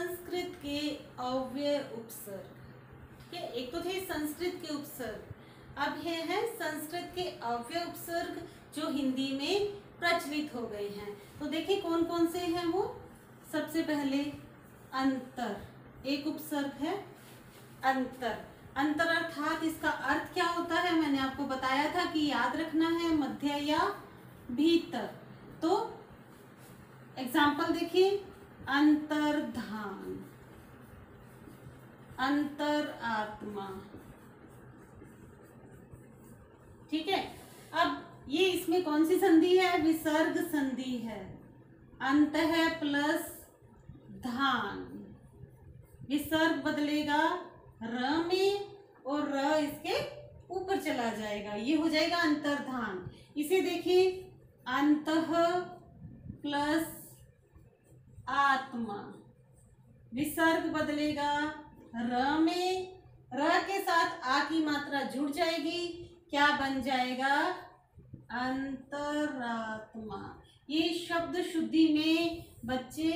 संस्कृत के अव्यय उपसर्ग। ठीक है, एक तो थे संस्कृत के उपसर्ग, अब ये है संस्कृत के अव्यय उपसर्ग जो हिंदी में प्रचलित हो गए हैं। तो देखिए कौन कौन से हैं वो। सबसे पहले अंतर, एक उपसर्ग है अंतर। अंतर अर्थात इसका अर्थ क्या होता है, मैंने आपको बताया था कि याद रखना है मध्य या भीतर। तो एग्जाम्पल देखिए, अंतर्धान, अंतरात्मा। ठीक है, अब ये इसमें कौन सी संधि है, विसर्ग संधि है। अंत है प्लस धान, विसर्ग बदलेगा र में और र इसके ऊपर चला जाएगा, ये हो जाएगा अंतर्धान। इसे देखिए, अंतः प्लस आत्मा, विसर्ग बदलेगा र में, र के साथ आ की मात्रा जुड़ जाएगी, क्या बन जाएगा, अंतरात्मा। ये शब्द शुद्धि में बच्चे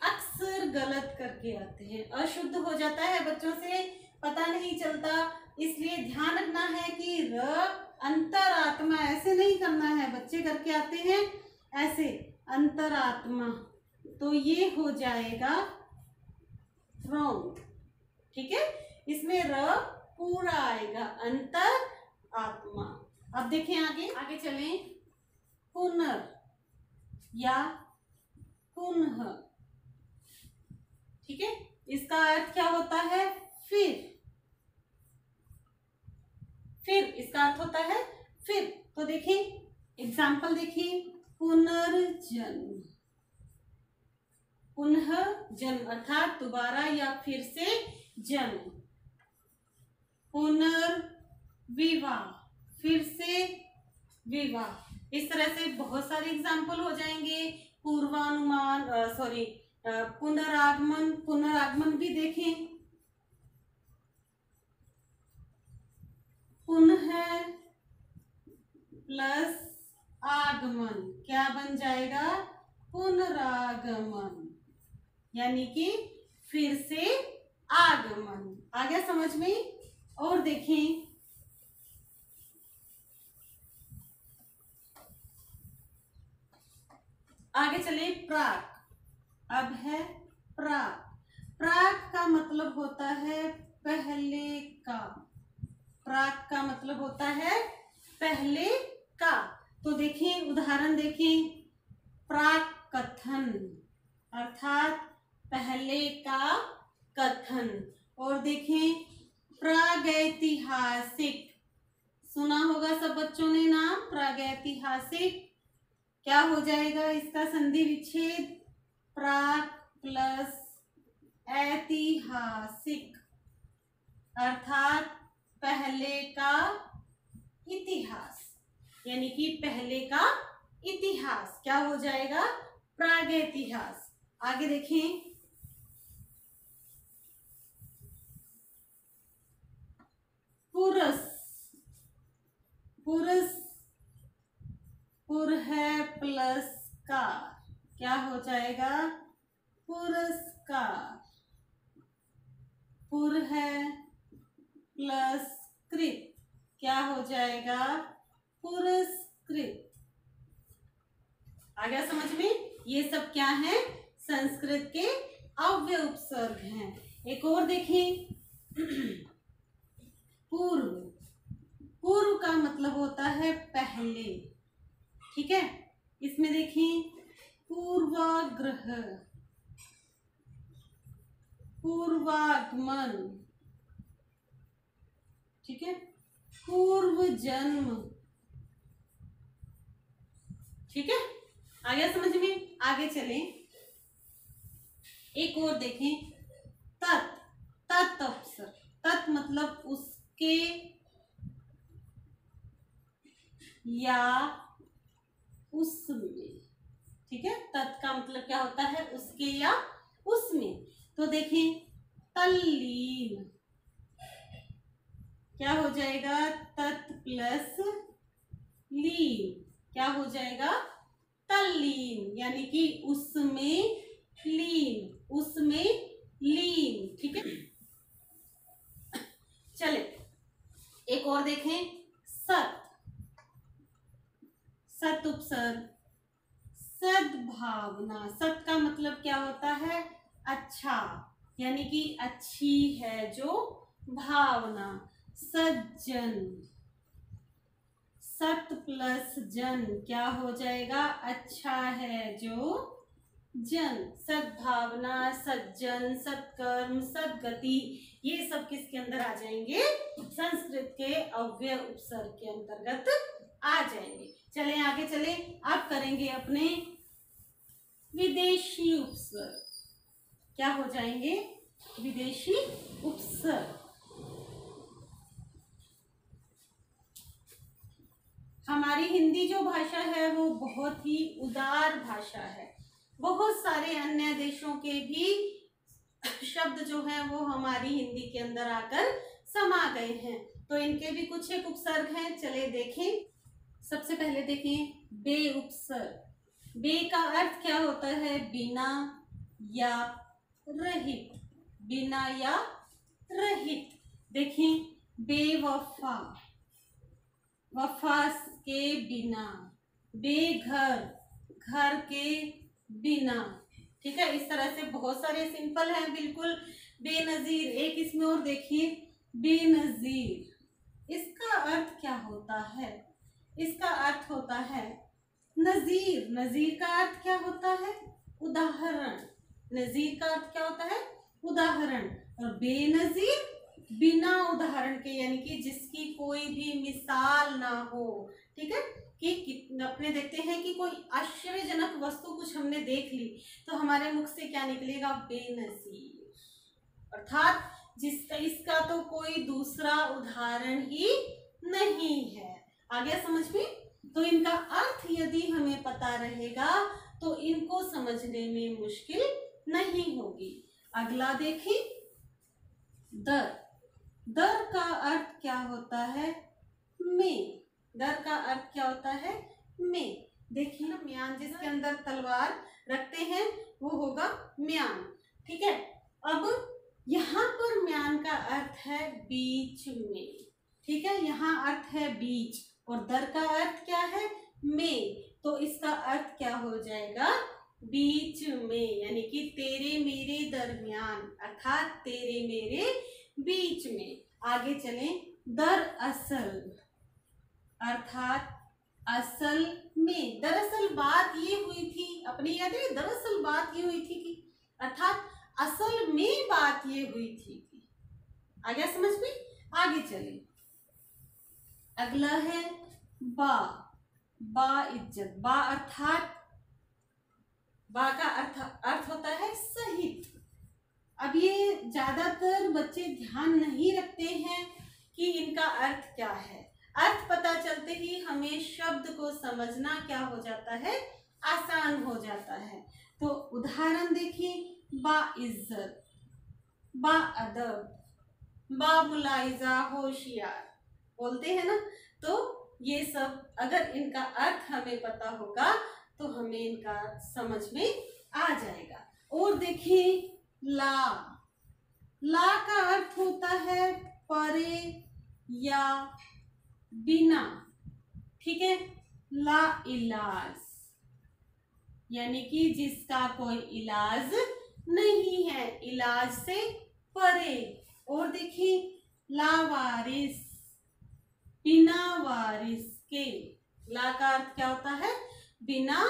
अक्सर गलत करके आते हैं, अशुद्ध हो जाता है, बच्चों से पता नहीं चलता। इसलिए ध्यान रखना है कि र अंतरात्मा ऐसे नहीं करना है, बच्चे करके आते हैं ऐसे अंतरात्मा, तो ये हो जाएगा रॉन्ग। ठीक है, इसमें र पूरा आएगा, अंतर आत्मा। अब देखें आगे, आगे चलें, पुनर या पुनः। ठीक है, इसका अर्थ क्या होता है, फिर इसका अर्थ होता है फिर। तो देखिए एग्जाम्पल देखिए, पुनर्जन्म, पुनः जन्म अर्थात दोबारा या फिर से जन्म। पुनर्विवाह, फिर से विवाह। इस तरह से बहुत सारे एग्जाम्पल हो जाएंगे। पूर्वानुमान पुनरागमन, पुनरागमन भी देखें, पुनः प्लस आगमन क्या बन जाएगा, पुनरागमन, यानी कि फिर से आगमन। आ गया समझ में। और देखें, आगे चले, प्राक। अब है प्राक। प्राक का मतलब होता है पहले का, प्राक का मतलब होता है पहले का। तो देखें उदाहरण देखें, प्राक कथन अर्थात पहले का कथन। और देखें प्रागैतिहासिक, सुना होगा सब बच्चों ने नाम प्रागैतिहासिक। क्या हो जाएगा इसका संधि विच्छेद, प्राक प्लस ऐतिहासिक अर्थात पहले का इतिहास, यानी कि पहले का इतिहास क्या हो जाएगा, प्रागैतिहास। आगे देखें, पुरस, पुरस पुर है प्लस कार, क्या हो जाएगा, पुरस्कार। पुर है प्लस कृत, क्या हो जाएगा, पुरस्कृत। आ गया समझ में। ये सब क्या है, संस्कृत के अव्यय उपसर्ग हैं। एक और देखें, पूर्व। पूर्व का मतलब होता है पहले। ठीक है, इसमें देखें, पूर्वाग्रह, पूर्वागमन, ठीक है, पूर्व जन्म। ठीक है, आ गया समझ में। आगे चलें, एक और देखें, तत्, तत् अवसर। तत् मतलब उसके या उसमें। ठीक है, तत् का मतलब क्या होता है, उसके या उसमें। तो देखें, तल्लीन क्या हो जाएगा, तत् प्लस लीन क्या हो जाएगा, तल्लीन, यानी कि उसमें लीन, उसमें लीन। ठीक है, चले एक और देखें, सत, सत उपसर्ग, सद्भावना। सत का मतलब क्या होता है? अच्छा, यानी कि अच्छी है जो भावना। सज्जन, सत प्लस जन क्या हो जाएगा? अच्छा है जो जन। सद्भावना, सज्जन, सत्कर्म, सद्गति, ये सब किसके अंदर आ जाएंगे? संस्कृत के अव्यय उपसर्ग के अंतर्गत आ जाएंगे। चलें आगे चले, अब करेंगे अपने विदेशी उपसर्ग। क्या हो जाएंगे? विदेशी उपसर्ग। हमारी हिंदी जो भाषा है वो बहुत ही उदार भाषा है। बहुत सारे अन्य देशों के भी शब्द जो हैं वो हमारी हिंदी के अंदर आकर समा गए हैं। तो इनके भी कुछ एक उपसर्ग हैं, चले देखें। सबसे पहले देखें बे उपसर्ग। बे का अर्थ क्या होता है? बिना या रहित, बिना या रहित। देखें बेवफा, वफा के बिना। बेघर, घर के बिना। ठीक है, इस तरह से बहुत सारे सिंपल हैं बिल्कुल। बेनजीर, एक इसमें और देखिए, बेनजीर। इसका अर्थ क्या होता है? इसका अर्थ होता है नजीर। नजीर का अर्थ क्या होता है? उदाहरण। नजीर का अर्थ क्या होता है? उदाहरण। और बेनजीर बिना उदाहरण के, यानी कि जिसकी कोई भी मिसाल ना हो। ठीक है, कि अपने देखते हैं कि कोई आश्चर्यजनक वस्तु कुछ हमने देख ली तो हमारे मुख से क्या निकलेगा? बेनजीर, अर्थात जिसका इसका तो कोई दूसरा उदाहरण ही नहीं है। आ गया समझ में? तो इनका अर्थ यदि हमें पता रहेगा तो इनको समझने में मुश्किल नहीं होगी। अगला देखें, दर। दर का अर्थ क्या होता है? में। दर का अर्थ क्या होता है? में। देखिए ना, म्यान जिसके अंदर तलवार रखते हैं वो होगा म्यान। ठीक है, अब यहाँ पर म्यान का अर्थ है बीच में। ठीक है, यहाँ अर्थ है बीच और दर का अर्थ क्या है? में। तो इसका अर्थ क्या हो जाएगा? बीच में, यानी कि तेरे मेरे दरमियान, अर्थात तेरे मेरे बीच में। आगे चलें, दरअसल, अर्थात असल में। दरअसल बात ये हुई थी, अपनी याद है, दरअसल बात ये हुई थी कि, अर्थात असल में बात ये हुई थी। आ गया समझ में? आगे चलें, अगला है बा। बा इज्जत। बा अर्थात, बा का अर्थ होता है सहित। अब ये ज्यादातर बच्चे ध्यान नहीं रखते हैं कि इनका अर्थ क्या है। अर्थ पता चलते ही हमें शब्द को समझना क्या हो जाता है? आसान हो जाता है। तो उदाहरण देखिए, बा इज्जत, बा अदब, बा मुलाइजा होशियार, बोलते हैं ना। तो ये सब अगर इनका अर्थ हमें पता होगा तो हमें इनका समझ में आ जाएगा। और देखिए ला। ला का अर्थ होता है परे या बिना। ठीक है, ला इलाज, यानी कि जिसका कोई इलाज नहीं है, इलाज से परे। और देखिए लावारिस, बिना वारिस के। ला का अर्थ क्या होता है? बिना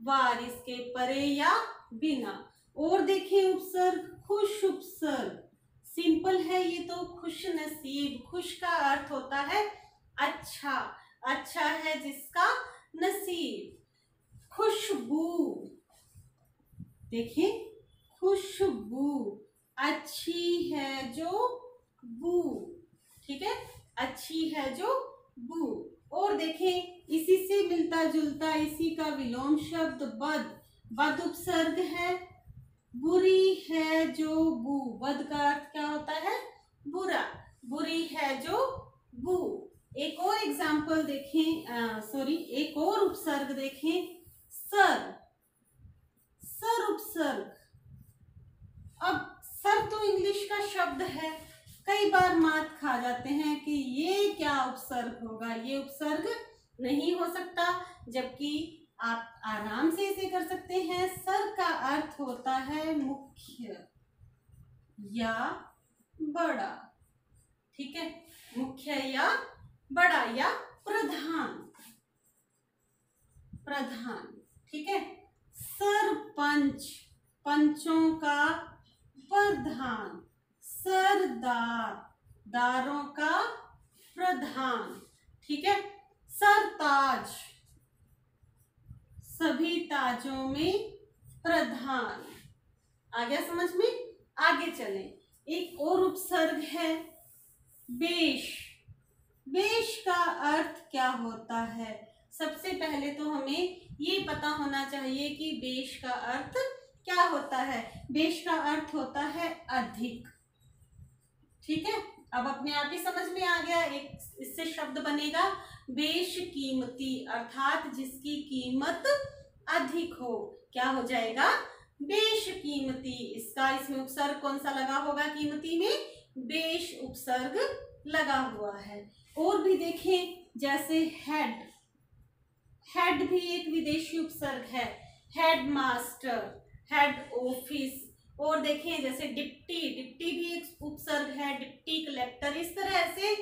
वारिस के, परे या बिना। और देखिए उपसर्ग खुश उपसर्ग। सिंपल है ये तो, खुश नसीब। खुश का अर्थ होता है अच्छा, अच्छा है जिसका नसीब। खुशबू, देखिए खुशबू, अच्छी है जो बू। ठीक है, अच्छी है जो बू। और देखें इसी से मिलता जुलता, इसी का विलोम शब्द बद। बद उपसर्ग है, बुरी है जो बू। बद का अर्थ क्या होता है? बुरा। बुरी है जो बू। एक और एग्जाम्पल देखें, एक और उपसर्ग देखें, सर। सर उपसर्ग। अब सर तो इंग्लिश का शब्द है, कई बार मात खा जाते हैं कि ये क्या उपसर्ग होगा, ये उपसर्ग नहीं हो सकता, जबकि आप आराम से इसे कर सकते हैं। सर का अर्थ होता है मुख्य या बड़ा, ठीक है, मुख्य या बड़ा या प्रधान, प्रधान, ठीक है। सरपंच, पंचों का प्रधान, सरदार, दारों का प्रधान, ठीक है। सरताज, सभी ताजों में प्रधान। आ गया समझ में? आगे चलें। एक और उपसर्ग है बेश। बेश का अर्थ क्या होता है? सबसे पहले तो हमें ये पता होना चाहिए कि बेश का अर्थ क्या होता है। बेश का अर्थ होता है अधिक, ठीक है। अब अपने आप ही समझ में आ गया। एक इससे शब्द बनेगा बेश कीमती, अर्थात जिसकी कीमत अधिक हो। क्या हो जाएगा? बेश कीमती। इसका इसमें उपसर्ग कौन सा लगा होगा? कीमती में बेश उपसर्ग लगा हुआ है। और भी देखें, जैसे हेड, हेड भी एक विदेशी उपसर्ग है। Head master, head office. और देखें जैसे डिप्टी, डिप्टी भी एक उपसर्ग है। डिप्टी कलेक्टर, इस तरह से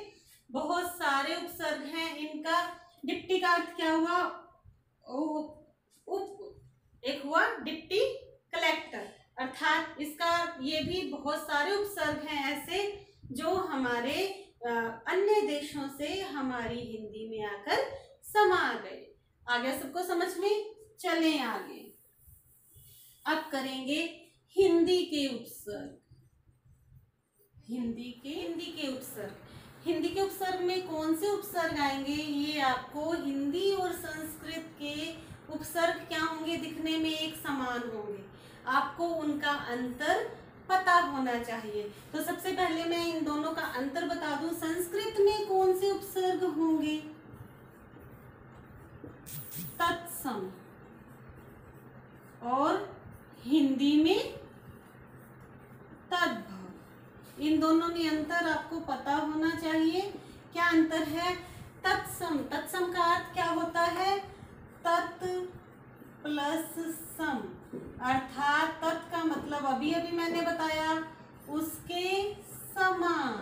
बहुत सारे उपसर्ग हैं इनका। डिप्टी का अर्थ क्या हुआ? एक हुआ डिप्टी कलेक्टर, अर्थात इसका ये भी बहुत सारे उपसर्ग हैं ऐसे जो हमारे अन्य देशों से हमारी हिंदी में आकर समा गए। आ गया सबको समझ में? चलें आगे। अब करेंगे हिंदी के उपसर्ग। हिंदी के उपसर्ग। हिंदी के उपसर्ग में कौन से उपसर्ग आएंगे? ये आपको हिंदी और संस्कृत के उपसर्ग क्या होंगे? दिखने में एक समान होंगे, आपको उनका अंतर पता होना चाहिए। तो सबसे पहले मैं इन दोनों का अंतर बता दूं। संस्कृत में कौन से उपसर्ग होंगे? तत्सम। और हिंदी में तद्भव। इन दोनों में अंतर आपको पता होना चाहिए। क्या अंतर है? तत्सम, तत्सम का अर्थ क्या होता है? तत् प्लस सम, अर्थात तत् का मतलब अभी अभी मैंने बताया उसके समान,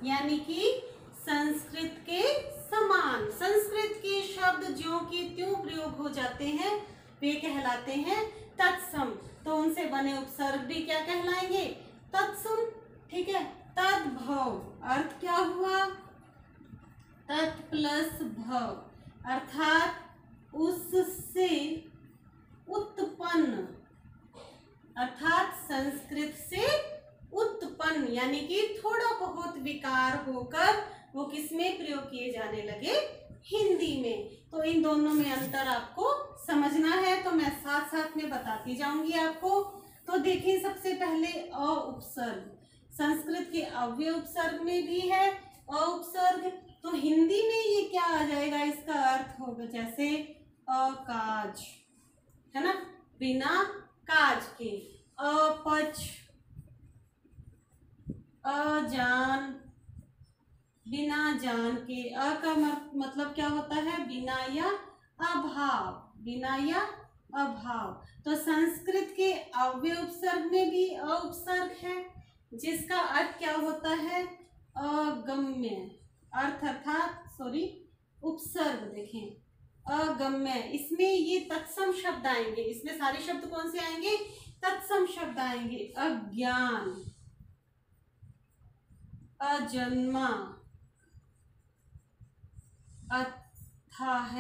यानी कि संस्कृत के समान। संस्कृत के शब्द ज्यों की त्यों प्रयोग हो जाते हैं वे कहलाते हैं तत्सम। तो उनसे बने उपसर्ग भी क्या कहलाएंगे? तत्सम, ठीक है। तद्भव, अर्थ क्या हुआ? तत् प्लस भव, अर्थात उससे उत्पन्न, अर्थात संस्कृत से उत्पन्न, यानी कि थोड़ा बहुत विकार होकर वो किसमें प्रयोग किए जाने लगे? हिंदी में। तो इन दोनों में अंतर आपको समझना है, तो मैं साथ साथ में बताती जाऊंगी आपको। तो देखिए, सबसे पहले अ उपसर्ग। संस्कृत के अव्यय उपसर्ग में भी है अ उपसर्ग, तो हिंदी में ये क्या आ जाएगा? इसका अर्थ होगा जैसे अकाज, है ना, बिना काज के। अपच, अजान, बिना जान के। अ का मतलब क्या होता है? बिना या अभाव, बिना या अभाव। तो संस्कृत के अव्यय उपसर्ग में भी अ उपसर्ग है, जिसका अर्थ क्या होता है? अगम्य, अर्थ अर्थात सॉरी उपसर्ग। देखें अगम्य, इसमें ये तत्सम शब्द आएंगे। इसमें सारे शब्द कौन से आएंगे? तत्सम शब्द आएंगे। अज्ञान, अजन्मा, अथाह,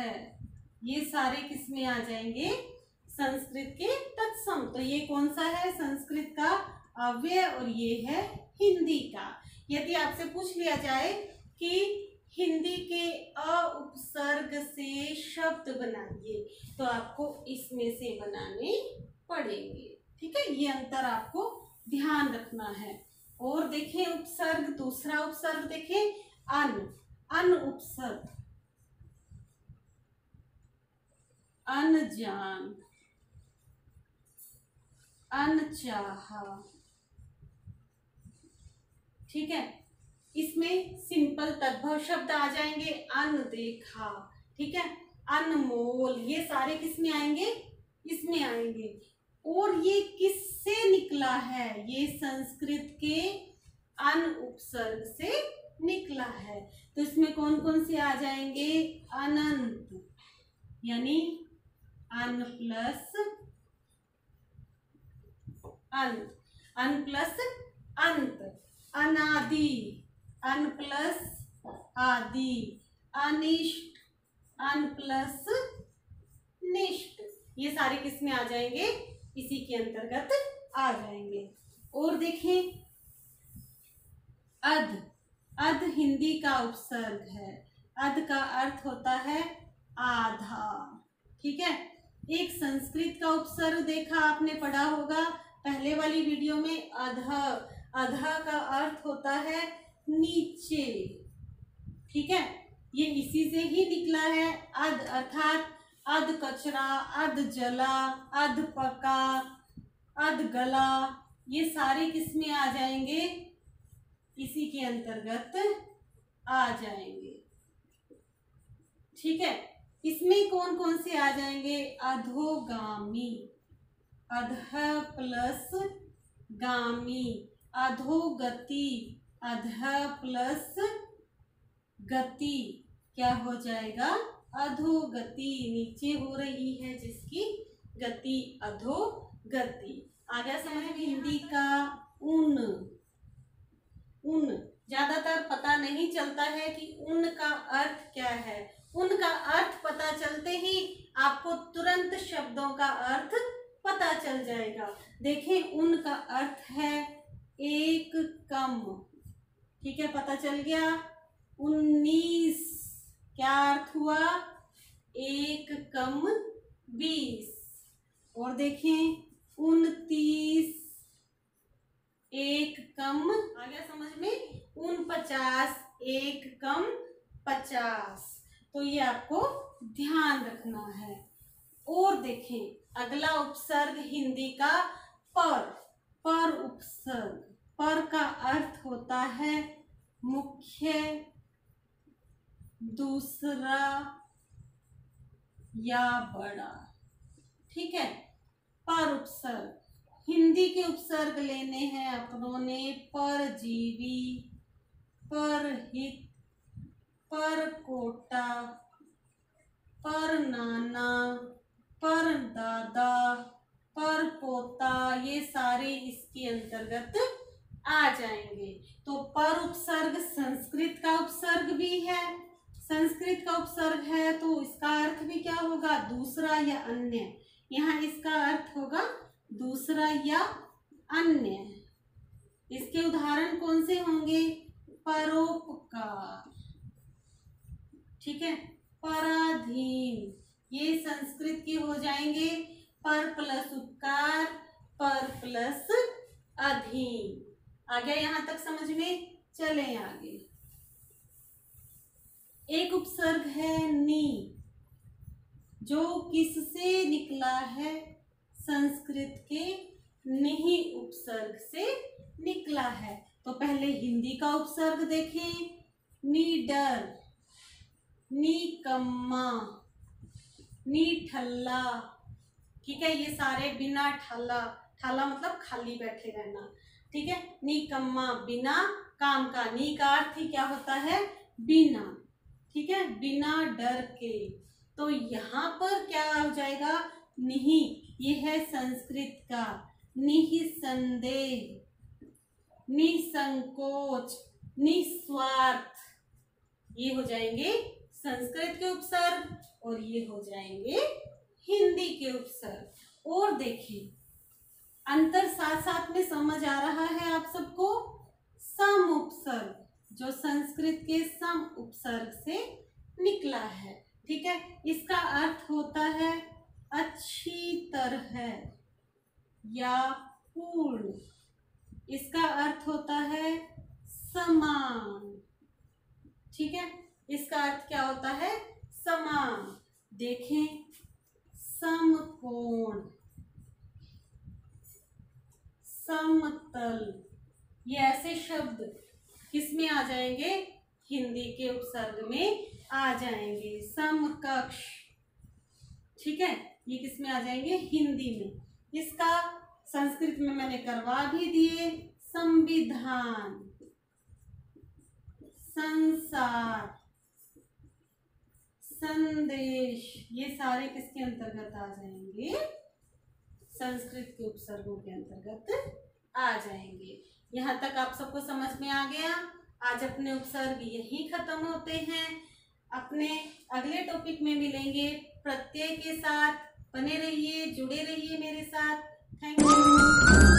ये सारे किसमें आ जाएंगे? संस्कृत के तत्सम। तो ये कौन सा है? संस्कृत का अव्यय, और ये है हिंदी का। यदि आपसे पूछ लिया जाए कि हिंदी के अ उपसर्ग से शब्द बनाइए, तो आपको इसमें से बनाने पड़ेंगे, ठीक है। ये अंतर आपको ध्यान रखना है। और देखें उपसर्ग, दूसरा उपसर्ग देखें अन, अन उपसर्ग। अनजान, अनचाहा, ठीक है। इसमें सिंपल तद्भव शब्द आ जाएंगे, अनदेखा, ठीक है, अनमोल, ये सारे किस में आएंगे, इसमें आएंगे। और ये किससे निकला है, ये संस्कृत के अन उपसर्ग से निकला है। तो इसमें कौन कौन से आ जाएंगे, अनंत, यानी अन प्लस अंत, अन प्लस अंत, अनादि, अन प्लस आदि, अनिष्ट, अन प्लस निष्ठ, ये सारे किस में आ जाएंगे, इसी के अंतर्गत आ जाएंगे। और देखें अध, अध हिंदी का उपसर्ग है। अध का अर्थ होता है आधा, ठीक है। एक संस्कृत का उपसर्ग देखा आपने, पढ़ा होगा पहले वाली वीडियो में, अध, अध का अर्थ होता है नीचे, ठीक है। ये इसी से ही निकला है, अध अर्थात अध कचरा, अध जला, अध पका, अध गला, ये सारे किस में आ जाएंगे, इसी के अंतर्गत आ जाएंगे, ठीक है। इसमें कौन कौन से आ जाएंगे, अधोगामी, अध प्लस गामी, अधोगति, अध प्लस गति, क्या हो जाएगा, अधोगति, नीचे हो रही है जिसकी गति, अधोगति। आ गया समझ में। हिंदी का ऊन, ऊन ज्यादातर पता नहीं चलता है कि ऊन का अर्थ क्या है। ऊन का अर्थ पता चलते ही आपको तुरंत शब्दों का अर्थ पता चल जाएगा। देखें, ऊन का अर्थ है एक कम, ठीक है, पता चल गया। 19, क्या अर्थ हुआ, एक कम 20। और देखें 29, एक कम, आ गया समझ में, 49, एक कम 50। तो ये आपको ध्यान रखना है। और देखें अगला उपसर्ग हिंदी का पर, पर उपसर्ग, पर का अर्थ होता है मुख्य, दूसरा या बड़ा, ठीक है। पर उपसर्ग, हिंदी के उपसर्ग लेने हैं अपनों ने, परजीवी, परहित, परकोटा, परनाना, परदादा, परपोता, ये सारे इसके अंतर्गत आ जाएंगे। तो पर उपसर्ग संस्कृत का उपसर्ग भी है, संस्कृत का उपसर्ग है तो इसका अर्थ भी क्या होगा, दूसरा या अन्य। यहाँ इसका अर्थ होगा दूसरा या अन्य। इसके उदाहरण कौन से होंगे, परोपकार, ठीक है, पराधीन, ये संस्कृत के हो जाएंगे। पर प्लस उपकार, पर प्लस अधीन। आ गया यहां तक समझ में। चले आगे। एक उपसर्ग है नी, जो किससे निकला है, संस्कृत के निहि उपसर्ग से निकला है। तो पहले हिंदी का उपसर्ग देखें, नीडर, निकम्मा, निठल्ला, ठीक है, ये सारे बिना ठाला, ठाला मतलब खाली बैठे रहना, ठीक है। निकम्मा बिना काम का, नी का अर्थ ही क्या होता है, बिना, ठीक है, बिना डर के। तो यहाँ पर क्या हो जाएगा, निहि, ये है संस्कृत का, निसंदेह, निसंकोच, निस्वार्थ, ये हो जाएंगे संस्कृत के उपसर्ग और ये हो जाएंगे हिंदी के उपसर्ग। और देखिए अंतर साथ साथ में समझ आ रहा है आप सबको। सम उपसर्ग, जो संस्कृत के सम उपसर्ग से निकला है, ठीक है, इसका अर्थ होता है अच्छी तरह या पूर्ण, इसका अर्थ होता है समान, ठीक है, इसका अर्थ क्या होता है, समान। देखें समकोण, समतल, ये ऐसे शब्द किस में आ जाएंगे? हिंदी के उपसर्ग में आ जाएंगे। समकक्ष, ठीक है, ये किस में आ जाएंगे? हिंदी में। इसका संस्कृत में मैंने करवा भी दिए। संविधान, संसार, संदेश, ये सारे किसके अंतर्गत आ जाएंगे? संस्कृत के उपसर्गों के अंतर्गत आ जाएंगे। यहाँ तक आप सबको समझ में आ गया? आज अपने उपसर्ग यहीं खत्म होते हैं। अपने अगले टॉपिक में मिलेंगे प्रत्यय के साथ। बने रहिए, जुड़े रहिए मेरे साथ। Thank you.